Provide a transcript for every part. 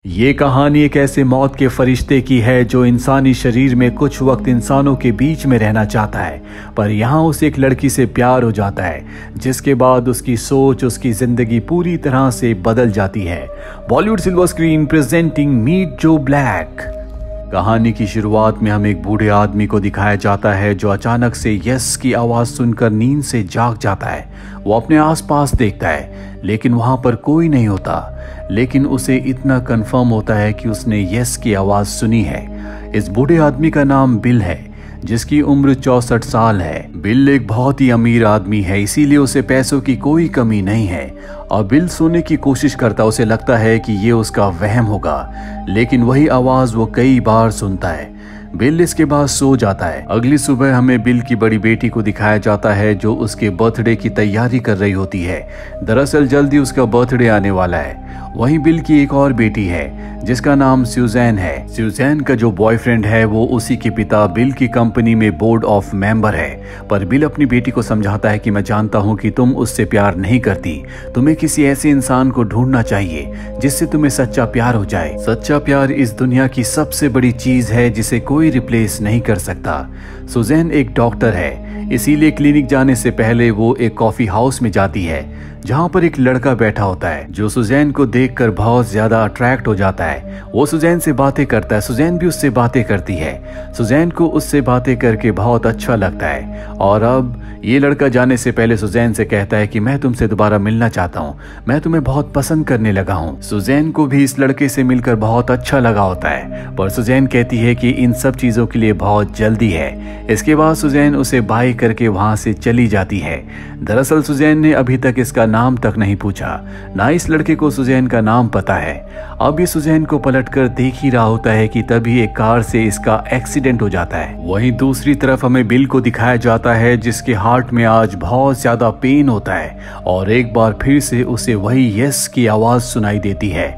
ये कहानी एक ऐसे मौत के फरिश्ते की है जो इंसानी शरीर में कुछ वक्त इंसानों के बीच में रहना चाहता है, पर यहाँ उसे एक लड़की से प्यार हो जाता है, जिसके बाद उसकी सोच, उसकी जिंदगी पूरी तरह से बदल जाती है। Bollywood silver screen presenting Meet Joe Black. कहानी की शुरुआत में हमें एक बूढ़े आदमी को दिखाया जाता है जो अचानक से यस की आवाज सुनकर नींद से जाग जाता है। वो अपने आसपास देखता है, लेकिन वहां पर कोई नहीं होता, लेकिन उसे इतना कंफर्म होता है कि उसने यस की आवाज सुनी है। इस बूढ़े आदमी का नाम बिल है, जिसकी उम्र 64 साल है। बिल एक बहुत ही अमीर आदमी है, इसीलिए उसे पैसों की कोई कमी नहीं है। और बिल सोने की कोशिश करता, उसे लगता है कि ये उसका वहम होगा, लेकिन वही आवाज वो कई बार सुनता है। बिल इसके बाद सो जाता है। अगली सुबह हमें बिल की बड़ी बेटी को दिखाया जाता है जो उसके बर्थडे की तैयारी कर रही होती है। दरअसल जल्दी उसका बर्थडे आने वाला है। वहीं बिल की एक और बेटी है जिसका नाम सुजैन है। सुजैन का जो बॉयफ्रेंड है वो उसी के पिता बिल की कंपनी में बोर्ड ऑफ मेंबर है। पर बिल अपनी बेटी को समझाता है कि मैं जानता हूँ कि तुम उससे प्यार नहीं करती, तुम्हें किसी ऐसे इंसान को ढूंढना चाहिए जिससे तुम्हें सच्चा प्यार हो जाए। सच्चा प्यार इस दुनिया की सबसे बड़ी चीज है जिसे कोई रिप्लेस नहीं कर सकता। सुजैन एक डॉक्टर है, इसीलिए क्लिनिक जाने से पहले वो एक कॉफी हाउस में जाती है जहां पर एक लड़का बैठा होता है जो सुजैन को देखकर बहुत ज्यादा अट्रैक्ट हो जाता है। वो सुजैन से बातें करता है, सुजैन भी उससे बातें करती है। सुजैन को उससे बातें करके बहुत अच्छा लगता है और अब ये लड़का जाने से पहले सुजैन से कहता है कि मैं तुमसे दोबारा मिलना चाहता हूँ, मैं तुम्हें बहुत पसंद करने लगा हूँ। सुजैन को भी इस लड़के से मिलकर बहुत अच्छा लगा होता है, पर सुजैन कहती है कि इन सब चीजों के लिए बहुत जल्दी है। इसके बाद सुजैन उसे बाय करके वहां से चली जाती है। दरअसल सुजैन ने अभी तक इसका नाम तक नहीं पूछा, ना इस लड़के को सुजैन का नाम पता है। अब ये सुजैन को पलटकर देख ही रहा होता है कि तभी एक कार से इसका एक्सीडेंट हो जाता है। वहीं दूसरी तरफ हमें बिल को दिखाया जाता है जिसके हार्ट में आज बहुत ज्यादा पेन होता है और एक बार फिर से उसे वही यस की आवाज सुनाई देती है।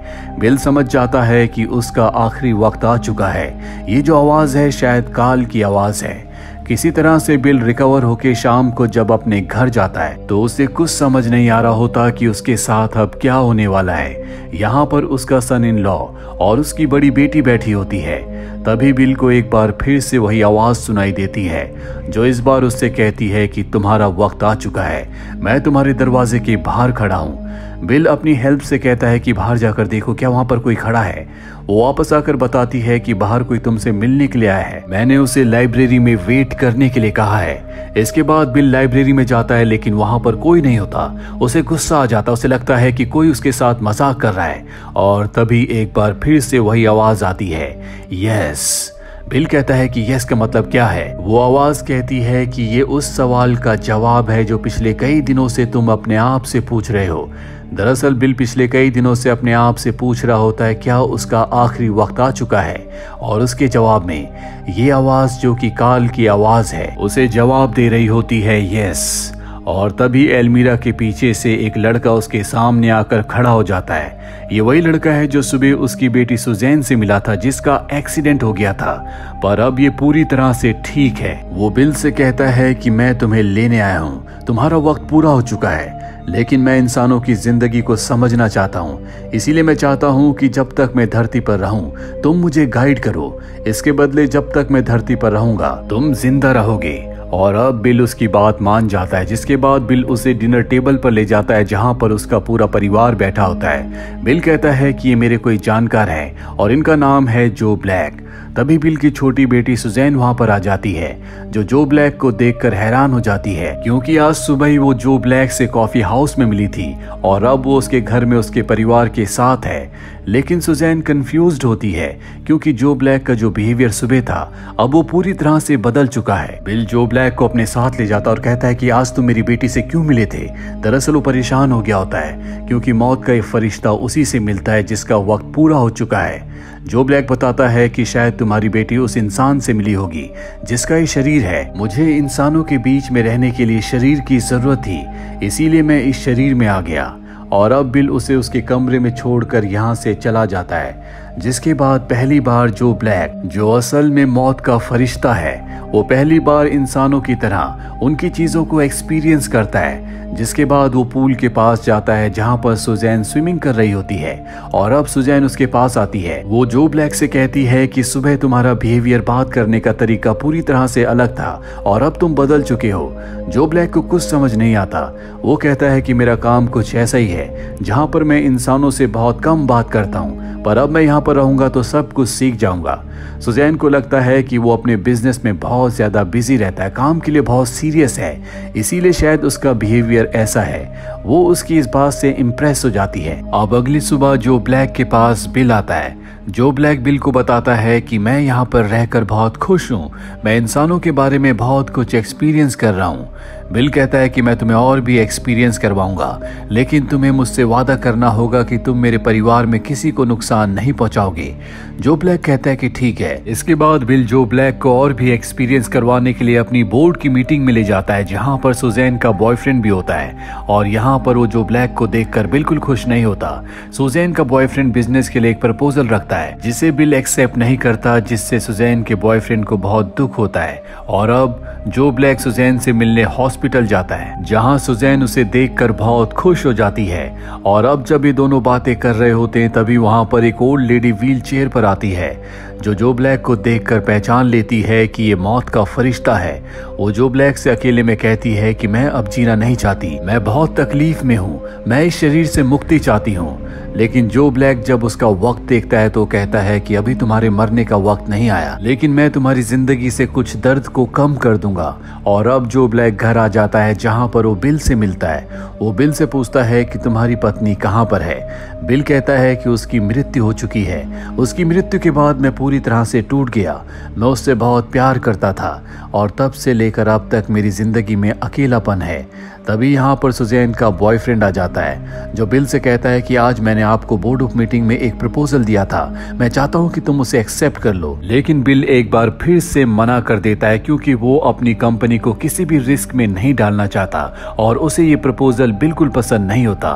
बिल समझ जाता है कि उसका आखिरी वक्त आ चुका है। ये जो आवाज है शायद काल की आवाज है। किसी तरह से बिल रिकवर होके शाम को जब अपने घर जाता है तो उसे कुछ समझ नहीं आ रहा होता कि उसके साथ अब क्या होने वाला है। यहाँ पर उसका सन इन लॉ और उसकी बड़ी बेटी बैठी होती है। तभी बिल को एक बार फिर से वही आवाज सुनाई देती है जो इस बार उससे कहती है कि तुम्हारा वक्त आ चुका है, मैं तुम्हारे दरवाजे के बाहर खड़ा हूँ। बिल अपनी हेल्प से कहता है कि बाहर जाकर देखो क्या वहां पर कोई खड़ा है। वो वापस आकर बताती है कि बाहर कोई तुमसे मिलने के लिए आया है, मैंने उसे लाइब्रेरी में वेट करने के लिए कहा है। इसके बाद बिल लाइब्रेरी में जाता है लेकिन वहां पर कोई नहीं होता। उसे गुस्सा आ जाता, उसे लगता है कि कोई उसके साथ मजाक कर रहा है और तभी एक बार फिर से वही आवाज आती है, यस। बिल कहता है कि यस का मतलब क्या है। वो आवाज कहती है कि ये उस सवाल का जवाब है जो पिछले कई दिनों से तुम अपने आप से पूछ रहे हो। दरअसल बिल पिछले कई दिनों से अपने आप से पूछ रहा होता है क्या उसका आखिरी वक्त आ चुका है, और उसके जवाब में ये आवाज जो कि काल की आवाज है उसे जवाब दे रही होती है यस। और तभी एल्मीरा के पीछे से एक लड़का उसके सामने आकर खड़ा हो जाता है। ये वही लड़का है जो सुबह उसकी बेटी सुजैन से मिला था जिसका एक्सीडेंट हो गया था, पर अब ये पूरी तरह से ठीक है। वो बिल से कहता है कि मैं तुम्हें लेने आया हूँ, तुम्हारा वक्त पूरा हो चुका है, लेकिन मैं इंसानों की जिंदगी को समझना चाहता हूँ, इसीलिए मैं चाहता हूँ कि जब तक मैं धरती पर रहूँ तुम मुझे गाइड करो। इसके बदले जब तक मैं धरती पर रहूंगा तुम जिंदा रहोगे। और अब बिल उसकी बात मान जाता है, जिसके बाद बिल उसे डिनर टेबल पर ले जाता है जहां पर उसका पूरा परिवार बैठा होता है। बिल कहता है कि ये मेरे कोई जानकार हैं और इनका नाम है जो ब्लैक। तभी बिल की छोटी बेटी सुजैन वहां पर आ जाती है जो ब्लैक को देखकर हैरान हो जाती है, क्योंकि आज सुबह ही वो जो ब्लैक से कॉफी हाउस में मिली थी और अब वो उसके घर में उसके परिवार के साथ है। लेकिन सुजैन कंफ्यूज्ड होती है क्योंकि जो ब्लैक का जो बिहेवियर सुबह था अब वो पूरी तरह से बदल चुका है। बिल जो ब्लैक को अपने साथ ले जाता और कहता है कि आज तुम मेरी बेटी से क्यों मिले थे। दरअसल वो परेशान हो गया होता है क्योंकि मौत का एक फरिश्ता उसी से मिलता है जिसका वक्त पूरा हो चुका है। जो ब्लैक बताता है कि शायद तुम्हारी बेटी उस इंसान से मिली होगी जिसका ये शरीर है। मुझे इंसानों के बीच में रहने के लिए शरीर की जरूरत थी, इसीलिए मैं इस शरीर में आ गया। और अब बिल उसे उसके कमरे में छोड़कर यहाँ से चला जाता है। जिसके बाद पहली बार जो ब्लैक, जो असल में मौत का फरिश्ता है, वो पहली बार इंसानों की तरह उनकी चीजों को एक्सपीरियंस करता है। जिसके बाद वो पूल के पास जाता है जहाँ पर सुजैन स्विमिंग कर रही होती है और अब सुजैन उसके पास आती है। वो जो ब्लैक से कहती है कि सुबह तुम्हारा बिहेवियर, बात करने का तरीका पूरी तरह से अलग था और अब तुम बदल चुके हो। जो ब्लैक को कुछ समझ नहीं आता। वो कहता है कि मेरा काम कुछ ऐसा ही है जहाँ पर मैं इंसानों से बहुत कम बात करता हूँ, पर अब मैं यहाँ पर रहूंगा तो सब कुछ सीख जाऊंगा। सुजैन को लगता है कि वो अपने बिजनेस में बहुत ज्यादा बिजी रहता है, काम के लिए बहुत सीरियस है, इसीलिए शायद उसका बिहेवियर ऐसा है। वो उसकी इस बात से इम्प्रेस हो जाती है। अब अगली सुबह जो ब्लैक के पास बिल आता है। जो ब्लैक बिल को बताता है कि मैं यहाँ पर रहकर बहुत खुश हूँ, मैं इंसानों के बारे में बहुत कुछ एक्सपीरियंस कर रहा हूँ। बिल कहता है कि मैं तुम्हें और भी एक्सपीरियंस करवाऊंगा, लेकिन तुम्हें मुझसे वादा करना होगा कि तुम मेरे परिवार में किसी को नुकसान नहीं पहुंचाओगे। जो ब्लैक कहता है कि ठीक है। इसके बाद बिल जो ब्लैक को और भी एक्सपीरियंस करवाने के लिए अपनी बोर्ड की मीटिंग में ले जाता है, जहां पर सुजैन का बॉयफ्रेंड भी होता है और यहाँ पर वो जो ब्लैक को देखकर बिल्कुल खुश नहीं होता। सुजैन का बॉयफ्रेंड बिजनेस के लिए एक प्रपोजल रखता है जिसे बिल एक्सेप्ट नहीं करता, जिससे सुजैन के बॉयफ्रेंड को बहुत दुख होता है और अब जो ब्लैक सुजैन से मिलने हॉस्पिटल जाता है, जहां सुजैन उसे देखकर बहुत खुश हो जाती है। और अब जब ये दोनों बातें कर रहे होते हैं तभी वहां पर एक ओल्ड लेडी व्हील चेयर पर आती है, जो ब्लैक को देखकर पहचान लेती है कि ये मौत का फरिश्ता है। वो जो ब्लैक से अकेले में कहती है कि मैं अब जीना नहीं चाहती, मैं बहुत तकलीफ में हूँ, मैं इस शरीर से मुक्ति चाहती हूँ। लेकिन जो ब्लैक जब उसका वक्त देखता है तो कहता है कि अभी तुम्हारे मरने का वक्त नहीं आया, लेकिन मैं तुम्हारी जिंदगी से कुछ दर्द को कम कर दूंगा। और अब जो ब्लैक घर आ जाता है जहां पर वो बिल से मिलता है। वो बिल से पूछता है कि तुम्हारी पत्नी कहां पर है। बिल कहता है कि उसकी मृत्यु हो चुकी है। उसकी मृत्यु के बाद मैं पूरी तरह से टूट गया। मैं उससे बहुत प्यार करता था और तब से लेकर अब तक मेरी जिंदगी में अकेलापन है। तभी यहाँ पर सुजैन का बॉयफ्रेंड आ जाता है, जो बिल से कहता है कि आज मैंने आपको बोर्ड ऑफ मीटिंग में एक प्रपोजल दिया था, मैं चाहता हूँ कि तुम उसे एक्सेप्ट कर लो। लेकिन बिल एक बार फिर से मना कर देता है क्योंकि वो अपनी कंपनी को किसी भी रिस्क में नहीं डालना चाहता और उसे ये प्रपोजल बिल्कुल पसंद नहीं होता।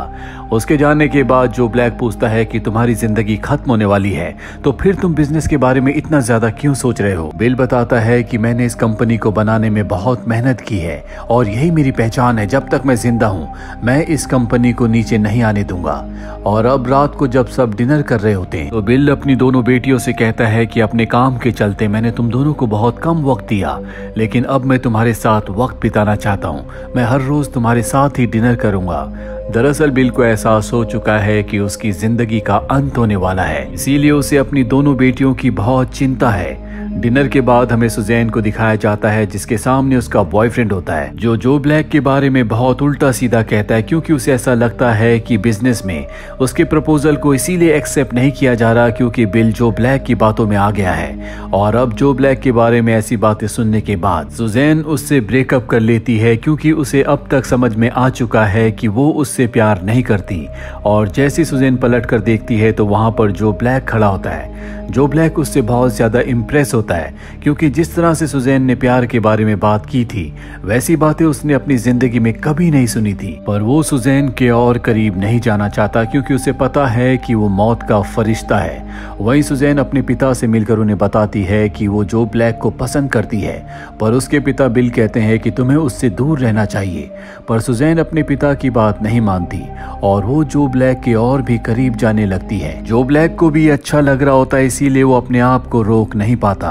उसके जाने के बाद जो ब्लैक पूछता है कि तुम्हारी जिंदगी खत्म होने वाली है तो फिर तुम बिजनेस के बारे में इतना ज्यादा क्यों सोच रहे हो। बिल बताता है कि मैंने इस कंपनी को बनाने में बहुत मेहनत की है और यही मेरी पहचान है। जब तक मैं जिंदा हूँ मैं इस कंपनी को नीचे नहीं आने दूंगा। और अब रात को जब सब डिनर कर रहे होते हैं तो बिल अपनी दोनों बेटियों से कहता है कि अपने काम के चलते मैंने तुम दोनों को बहुत कम वक्त दिया, लेकिन अब मैं तुम्हारे साथ वक्त बिताना चाहता हूँ। मैं हर रोज तुम्हारे साथ ही डिनर करूंगा। दरअसल बिल को एहसास हो चुका है कि उसकी जिंदगी का अंत होने वाला है, इसीलिए उसे अपनी दोनों बेटियों की बहुत चिंता है। डिनर के बाद हमें सुजैन को दिखाया जाता है जिसके सामने उसका बॉयफ्रेंड होता है, जो ब्लैक के बारे में बहुत उल्टा सीधा कहता है क्योंकि उसे ऐसा लगता है कि बिजनेस में उसके प्रपोजल को इसीलिए एक्सेप्ट नहीं किया जा रहा क्योंकि बिल जो ब्लैक की बातों में आ गया है। और अब जो ब्लैक के बारे में ऐसी बातें सुनने के बाद सुजैन उससे ब्रेकअप कर लेती है क्योंकि उसे अब तक समझ में आ चुका है कि वो उससे प्यार नहीं करती। और जैसे सुजैन पलट कर देखती है तो वहां पर जो ब्लैक खड़ा होता है। जो ब्लैक उससे बहुत ज्यादा इम्प्रेस होता है क्योंकि जिस तरह से सुजैन ने प्यार के बारे में बात की थी वैसी बातें उसने अपनी जिंदगी में कभी नहीं सुनी थी। पर वो सुजैन के और करीब नहीं जाना चाहता क्योंकि उसे पता है कि वो मौत का फरिश्ता है। वहीं सुजैन अपने पिता से मिलकर उन्हें बताती है कि वो जो ब्लैक को पसंद करती है, पर उसके पिता बिल कहते हैं कि तुम्हें उससे दूर रहना चाहिए। पर सुजैन अपने पिता की बात नहीं मानती और वो जो ब्लैक के और भी करीब जाने लगती है। जो ब्लैक को भी अच्छा लग रहा होता है इसीलिए वो अपने आप को रोक नहीं पाता।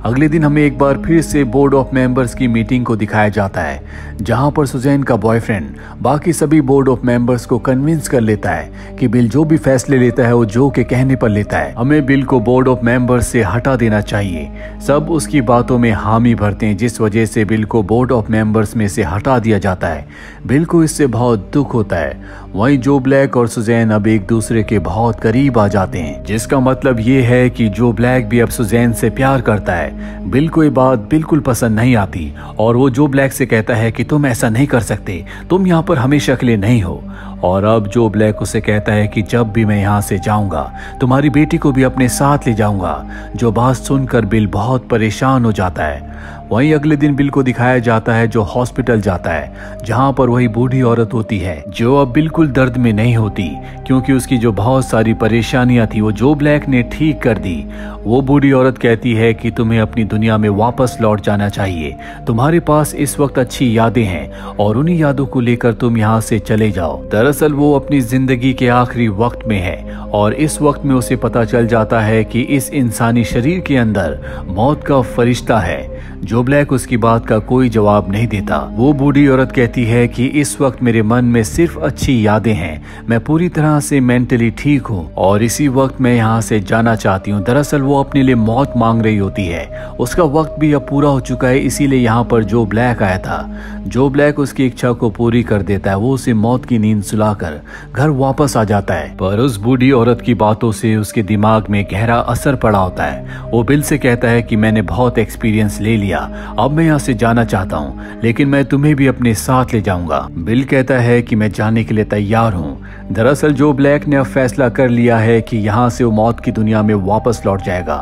अगले दिन हमें एक बार फिर से बोर्ड ऑफ मेंबर्स की मीटिंग को दिखाया जाता है जहां पर सुजैन का बॉयफ्रेंड बाकी सभी बोर्ड ऑफ मेंबर्स को कन्विंस कर लेता है कि बिल जो भी फैसले लेता है वो जो के कहने पर लेता है, हमें बिल को बोर्ड ऑफ मेंबर्स से हटा देना चाहिए। सब उसकी बातों में हामी भरते हैं जिस वजह से बिल को बोर्ड ऑफ मेंबर्स में से हटा दिया जाता है। बिल को इससे बहुत दुख होता है। वहीं जो ब्लैक और सुजैन अब एक दूसरे के बहुत करीब आ जाते हैं, जिसका मतलब ये है कि जो ब्लैक भी अब सुजैन से प्यार करता है। बिल को ये बात बिल्कुल पसंद नहीं आती और वो जो ब्लैक से कहता है कि तुम ऐसा नहीं कर सकते, तुम यहाँ पर हमेशा के लिए नहीं हो। और अब जो ब्लैक उसे कहता है कि जब भी मैं यहाँ से जाऊंगा तुम्हारी बेटी को भी अपने साथ ले जाऊंगा। जो बात सुनकर बिल बहुत परेशान हो जाता है। वहीं अगले दिन बिल को दिखाया जाता है जो हॉस्पिटल जाता है, जहां पर वही बूढ़ी औरत होती है जो अब बिल्कुल दर्द में नहीं होती, क्योंकि उसकी जो बहुत सारी परेशानियां थी वो जो ब्लैक ने ठीक कर दी। वो बूढ़ी औरत कहती है कि तुम्हें अपनी दुनिया में वापस लौट जाना चाहिए, तुम्हारे पास इस वक्त अच्छी यादें हैं और उन्हीं यादों को लेकर तुम यहाँ से चले जाओ। दरअसल वो अपनी जिंदगी के आखिरी वक्त में है और इस वक्त में उसे पता चल जाता है कि इस इंसानी शरीर के अंदर मौत का फरिश्ता है। जो ब्लैक उसकी बात का कोई जवाब नहीं देता। वो बूढ़ी औरत कहती है कि इस वक्त मेरे मन में सिर्फ अच्छी यादें हैं, मैं पूरी तरह से मेंटली ठीक हूँ और इसी वक्त मैं यहाँ से जाना चाहती हूँ। दरअसल वो अपने लिए मौत मांग रही होती है, उसका वक्त भी अब पूरा हो चुका है, इसीलिए यहाँ पर जो ब्लैक आया था। जो ब्लैक उसकी इच्छा को पूरी कर देता है, वो उसे मौत की नींद सुलाकर घर वापस आ जाता है। पर उस बूढ़ी औरत की बातों से उसके दिमाग में गहरा असर पड़ा होता है। वो बिल से कहता है कि मैंने बहुत एक्सपीरियंस ले लिया, अब मैं यहाँ से जाना चाहता हूँ, लेकिन मैं तुम्हें भी अपने साथ ले जाऊंगा। बिल कहता है कि मैं जाने के लिए तैयार हूँ। दरअसल जो ब्लैक ने अब फैसला कर लिया है कि यहाँ से वो मौत की दुनिया में वापस लौट जाएगा।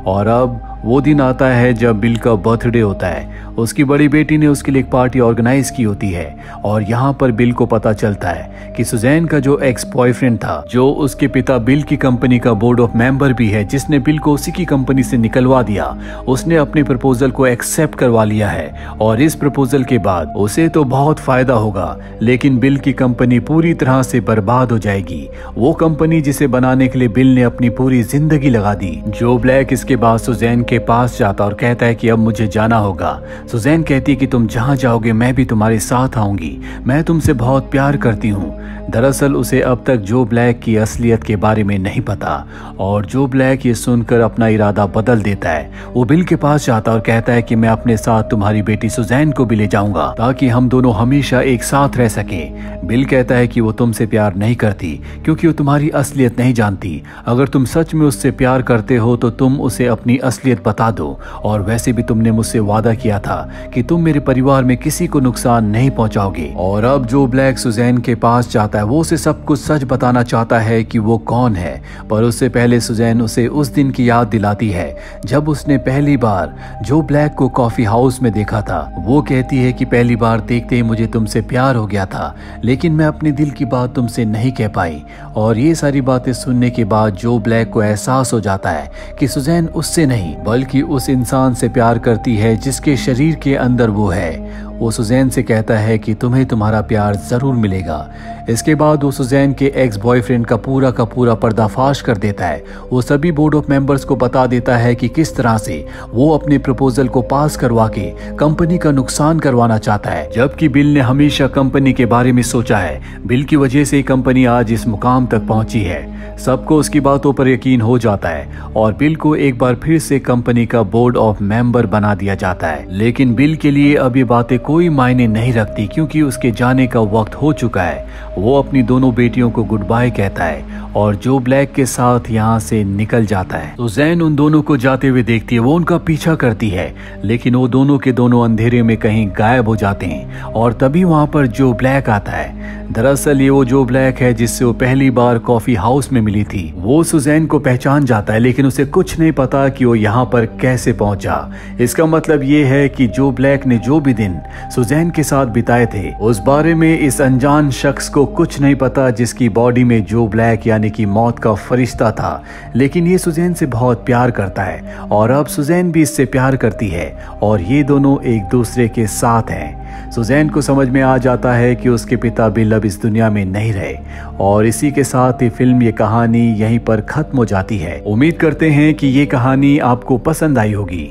और अब वो दिन आता है जब बिल का बर्थडे होता है। उसकी बड़ी बेटी ने उसके लिए एक पार्टी ऑर्गेनाइज की होती है और यहाँ पर बिल को पता चलता है कि सुजैन का जो एक्स बॉयफ्रेंड था, जो उसके पिता बिल की कंपनी का बोर्ड ऑफ मेंबर भी है, जिसने बिल को उसी की कंपनी से निकलवा दिया, उसने अपने प्रपोजल को एक्सेप्ट करवा लिया है। और इस प्रपोजल के बाद उसे तो बहुत फायदा होगा, लेकिन बिल की कंपनी पूरी तरह से बर्बाद हो जाएगी। वो कंपनी जिसे बनाने के लिए बिल ने अपनी पूरी जिंदगी लगा दी। जो ब्लैक इसके बाद सुजैन के पास जाता और कहता है कि अब मुझे जाना होगा। सुजैन कहती है कि तुम जहां जाओगे मैं भी तुम्हारे साथ आऊंगी, मैं तुमसे बहुत प्यार करती हूँ। दरअसल उसे अब तक जो ब्लैक की असलियत के बारे में नहीं पता और जो ब्लैक ये सुनकर अपना इरादा बदल देता है। वो बिल के पास जाता और कहता है कि मैं अपने साथ तुम्हारी बेटी सुजैन को भी ले जाऊंगा ताकि हम दोनों हमेशा एक साथ रह सकें। बिल कहता है कि वो तुमसे प्यार नहीं करती क्योंकि वो तुम्हारी असलियत नहीं जानती। अगर तुम सच में उससे प्यार करते हो तो तुम उसे अपनी असलियत बता दो, और वैसे भी तुमने मुझसे वादा किया था कि तुम मेरे परिवार में किसी को नुकसान नहीं पहुंचाओगे। और अब जो ब्लैक सुजैन के पास जाता है, वो उसे सब कुछ सच बताना चाहता है कि वो कौन है। पर उससे पहले सुजैन उसे उस दिन की याद दिलाती है जब उसने पहली बार जो ब्लैक को कॉफी हाउस में देखा था। वो कहती है कि पहली बार देखते ही मुझे तुमसे प्यार हो गया था, लेकिन मैं अपने दिल की बात तुमसे नहीं कह पाई। और ये सारी बातें सुनने के बाद जो ब्लैक को एहसास हो जाता है कि सुजैन उससे नहीं बल्कि उस इंसान से प्यार करती है जिसके शरीर के अंदर वो है। वो सुजैन से कहता है कि तुम्हें तुम्हारा प्यार जरूर मिलेगा। इसके बाद वो सुजैन के एक्स बॉयफ्रेंड का पूरा पर्दाफाश कर देता है। वो सभी बोर्ड ऑफ मेंबर्स को बता देता है कि किस तरह से वो अपने प्रपोजल को पास करवा के कंपनी का नुकसान करवाना चाहता है, जबकि बिल ने हमेशा कंपनी के बारे में सोचा है। बिल की वजह से कंपनी आज इस मुकाम तक पहुंची है। सबको उसकी बातों पर यकीन हो जाता है और बिल को एक बार फिर से कंपनी का बोर्ड ऑफ मेंबर बना दिया जाता है। लेकिन बिल के लिए अब ये बातें कोई मायने नहीं रखती क्योंकि उसके जाने का वक्त हो चुका है। वो अपनी दोनों बेटियों को गुड बाय कहता है और जो ब्लैक के साथ यहाँ से निकल जाता है। तो जैन उन दोनों को जाते हुए देखती है, वो उनका पीछा करती है, लेकिन वो दोनों के दोनों अंधेरे में कहीं गायब हो जाते हैं। और तभी वहाँ पर जो ब्लैक आता है। दरअसल ये वो जो ब्लैक है जिससे वो पहली बार कॉफी हाउस में मिली थी। वो सुजैन को पहचान जाता है, लेकिन उसे कुछ नहीं पता कि वो यहाँ पर कैसे पहुंचा। इसका मतलब ये है कि जो ब्लैक ने जो भी दिन सुजैन के साथ बिताए थे उस बारे में इस अनजान शख्स को कुछ नहीं पता, जिसकी बॉडी में जो ब्लैक यानी कि मौत का फरिश्ता था। लेकिन ये सुजैन से बहुत प्यार करता है और अब सुजैन भी इससे प्यार करती है और ये दोनों एक दूसरे के साथ हैं। सुजैन को समझ में आ जाता है कि उसके पिता बिल अब इस दुनिया में नहीं रहे और इसी के साथ ही फिल्म ये कहानी यहीं पर खत्म हो जाती है। उम्मीद करते हैं कि ये कहानी आपको पसंद आई होगी।